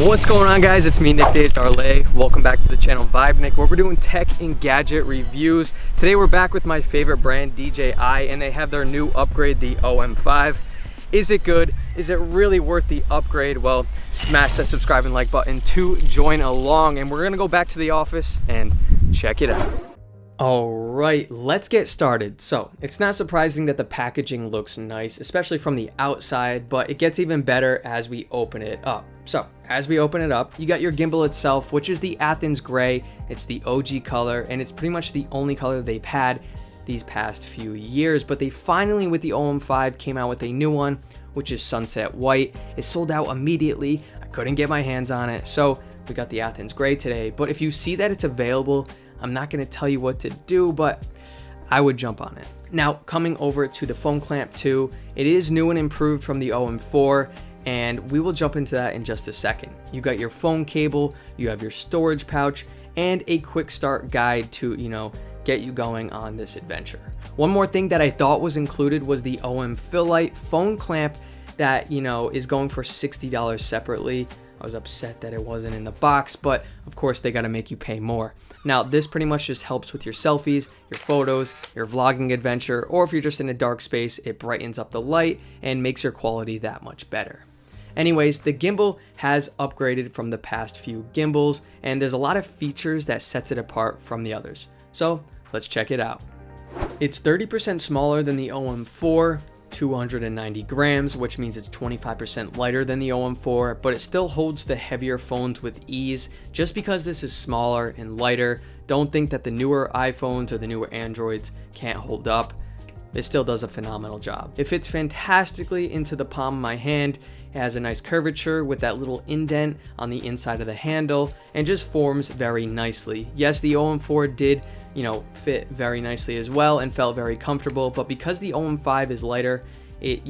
What's going on, guys? It's me, Nick Desjarlais. Welcome back to the channel Vibe Nick, where we're doing tech and gadget reviews. Today we're back with my favorite brand, DJI, and they have their new upgrade, the OM5. Is it good? Is it really worth the upgrade? Well, smash that subscribe and like button to join along, and we're gonna go back to the office and check it out. All right, let's get started. So it's not surprising that the packaging looks nice, especially from the outside, but it gets even better as we open it up. So as we open it up, you got your gimbal itself, which is the Athens gray. It's the OG color, and it's pretty much the only color they've had these past few years, but they finally, with the OM5, came out with a new one, which is sunset white. It sold out immediately. I couldn't get my hands on it, so we got the Athens gray today. But if you see that it's available, I'm not going to tell you what to do, but I would jump on it. Now, coming over to the phone clamp 2, it is new and improved from the OM4, and we will jump into that in just a second. You got your phone cable, you have your storage pouch, and a quick start guide to, get you going on this adventure. One more thing that I thought was included was the OM Fill-Lite phone clamp that, is going for $60 separately. I was upset that it wasn't in the box, but of course they got to make you pay more. Now, this pretty much just helps with your selfies, your photos, your vlogging adventure, or if you're just in a dark space, it brightens up the light and makes your quality that much better. Anyways, the gimbal has upgraded from the past few gimbals, and there's a lot of features that sets it apart from the others. So let's check it out. It's 30% smaller than the OM4, 290 grams, which means it's 25% lighter than the OM4, but it still holds the heavier phones with ease. Just because this is smaller and lighter, don't think that the newer iPhones or the newer Androids can't hold up. It still does a phenomenal job. It fits fantastically into the palm of my hand. It has a nice curvature with that little indent on the inside of the handle and just forms very nicely. Yes, the OM4 did fit very nicely as well and felt very comfortable, but because the OM5 is lighter, it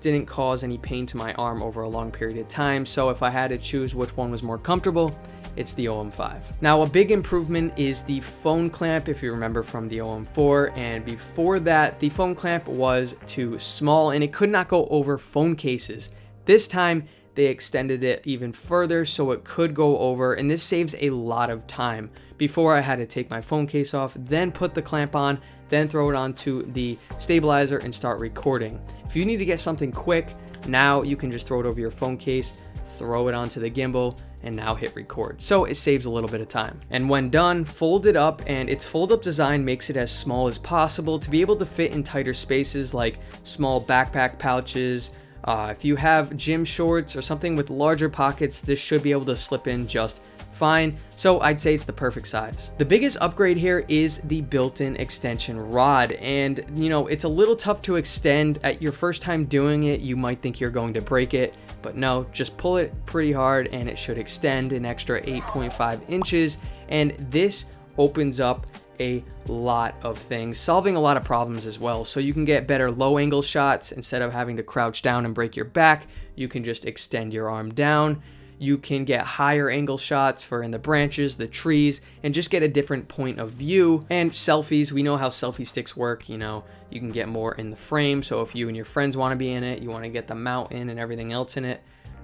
didn't cause any pain to my arm over a long period of time. So if I had to choose which one was more comfortable, it's the OM5. Now, a big improvement is the phone clamp, if you remember from the OM4, and before that the phone clamp was too small and it could not go over phone cases. This time they extended it even further so it could go over, and this saves a lot of time. Before, I had to take my phone case off, then put the clamp on, then throw it onto the stabilizer and start recording. If you need to get something quick, now you can just throw it over your phone case, throw it onto the gimbal, and now hit record. So it saves a little bit of time. And when done, fold it up, and its fold-up design makes it as small as possible to be able to fit in tighter spaces like small backpack pouches. If you have gym shorts or something with larger pockets, this should be able to slip in just fine. So I'd say it's the perfect size. The biggest upgrade here is the built-in extension rod, and it's a little tough to extend. At your first time doing it, you might think you're going to break it, but no, just pull it pretty hard and it should extend an extra 8.5 inches, and this opens up a lot of things, solving a lot of problems as well. So you can get better low angle shots. Instead of having to crouch down and break your back, you can just extend your arm down. You can get higher angle shots for in the branches, the trees, and just get a different point of view. And selfies, we know how selfie sticks work. You can get more in the frame. So if you and your friends want to be in it, you want to get the mount in and everything else in it,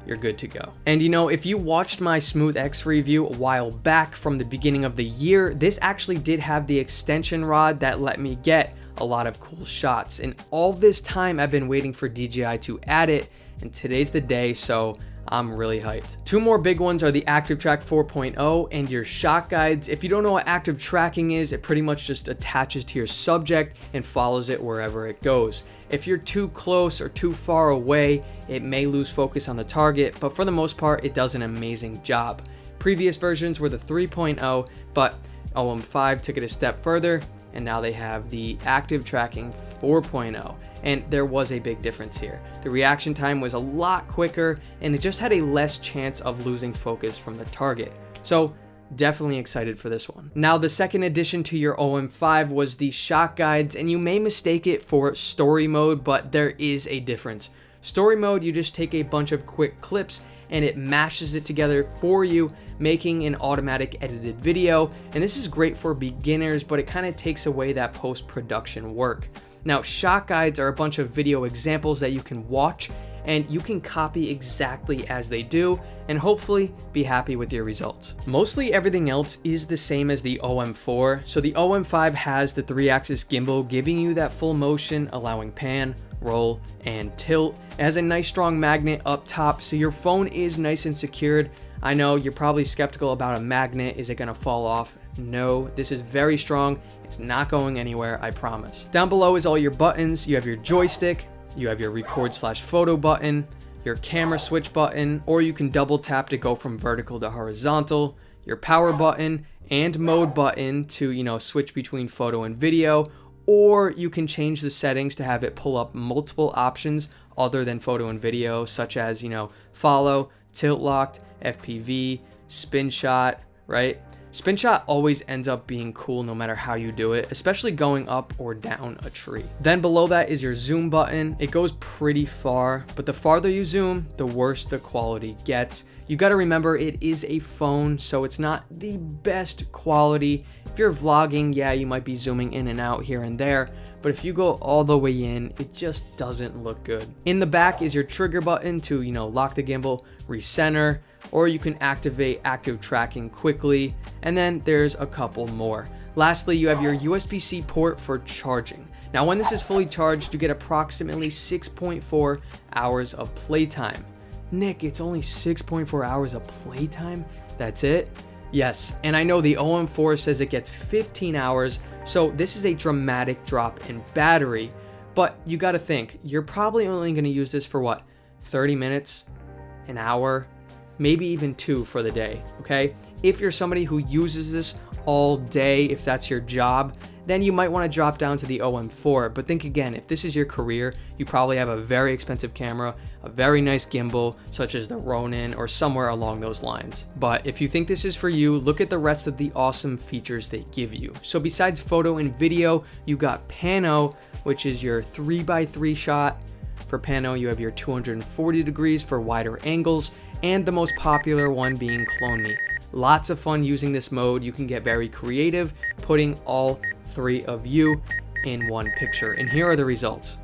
you're good to go. And if you watched my Smooth X review a while back from the beginning of the year, this actually did have the extension rod that let me get a lot of cool shots. And all this time I've been waiting for DJI to add it, and today's the day, so I'm really hyped. Two more big ones are the Active Track 4.0 and your shot guides. If you don't know what active tracking is, it pretty much just attaches to your subject and follows it wherever it goes. If you're too close or too far away, it may lose focus on the target, but for the most part, it does an amazing job. Previous versions were the 3.0, but OM5 took it a step further, and now they have the Active Tracking 4.0. And there was a big difference here. The reaction time was a lot quicker, and it just had a less chance of losing focus from the target. So definitely excited for this one. Now, the second addition to your OM5 was the shot guides, and you may mistake it for story mode, but there is a difference. Story mode, you just take a bunch of quick clips and it mashes it together for you, making an automatic edited video. And this is great for beginners, but it kind of takes away that post-production work. Now, shot guides are a bunch of video examples that you can watch and you can copy exactly as they do and hopefully be happy with your results. Mostly everything else is the same as the OM4. So the OM5 has the 3-axis gimbal, giving you that full motion, allowing pan, roll, and tilt. It has a nice strong magnet up top, so your phone is nice and secured. I know you're probably skeptical about a magnet. Is it gonna fall off? No, this is very strong. It's not going anywhere, I promise. Down below is all your buttons. You have your joystick, you have your record/photo button, your camera switch button, or you can double tap to go from vertical to horizontal, your power button and mode button to, switch between photo and video, or you can change the settings to have it pull up multiple options other than photo and video, such as, follow, tilt locked, FPV, spin shot, right? Spin shot always ends up being cool no matter how you do it, especially going up or down a tree. Then below that is your zoom button. It goes pretty far, but the farther you zoom, the worse the quality gets. You got to remember it is a phone, so it's not the best quality. If you're vlogging, yeah, you might be zooming in and out here and there, but if you go all the way in, it just doesn't look good. In the back is your trigger button to, lock the gimbal, recenter, or you can activate active tracking quickly, and then there's a couple more. Lastly, you have your USB-C port for charging. Now, when this is fully charged, you get approximately 6.4 hours of playtime. Nick, it's only 6.4 hours of playtime? That's it? Yes, and I know the OM4 says it gets 15 hours, so this is a dramatic drop in battery, but you gotta think, you're probably only gonna use this for what, 30 minutes, an hour, maybe even 2 for the day, okay? If you're somebody who uses this all day, if that's your job, then you might want to drop down to the OM4. But think again, if this is your career, you probably have a very expensive camera, a very nice gimbal, such as the Ronin or somewhere along those lines. But if you think this is for you, look at the rest of the awesome features they give you. So besides photo and video, you got Pano, which is your 3x3 shot. For Pano, you have your 240 degrees for wider angles, and the most popular one being Clone Me. Lots of fun using this mode. You can get very creative, putting all 3 of you in one picture. And here are the results.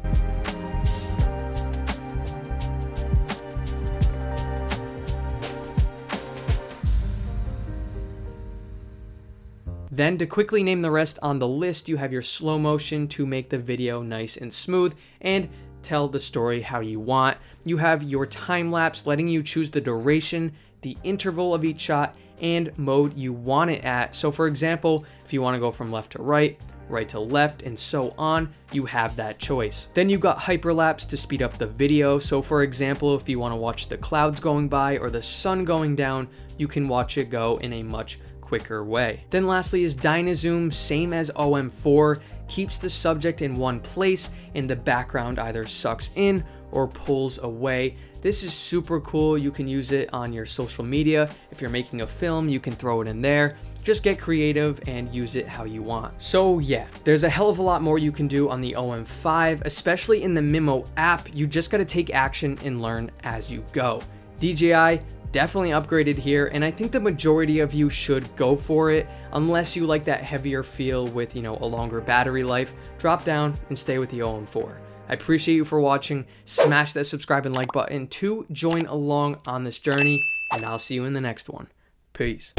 Then to quickly name the rest on the list, you have your slow motion to make the video nice and smooth and tell the story how you want. You have your time lapse, letting you choose the duration, the interval of each shot, and mode you want it at. So for example, if you want to go from left to right, right to left, and so on, you have that choice. Then you got hyperlapse to speed up the video. So for example, if you want to watch the clouds going by or the sun going down, you can watch it go in a much quicker way. Then lastly is Dynazoom, same as OM4, keeps the subject in one place and the background either sucks in or pulls away. This is super cool. You can use it on your social media. If you're making a film, you can throw it in there. Just get creative and use it how you want. So yeah, there's a hell of a lot more you can do on the OM5, especially in the Mimo app. You just gotta take action and learn as you go. DJI definitely upgraded here, and I think the majority of you should go for it. Unless you like that heavier feel with, a longer battery life, drop down and stay with the OM4. I appreciate you for watching. Smash that subscribe and like button to join along on this journey, and I'll see you in the next one. Peace.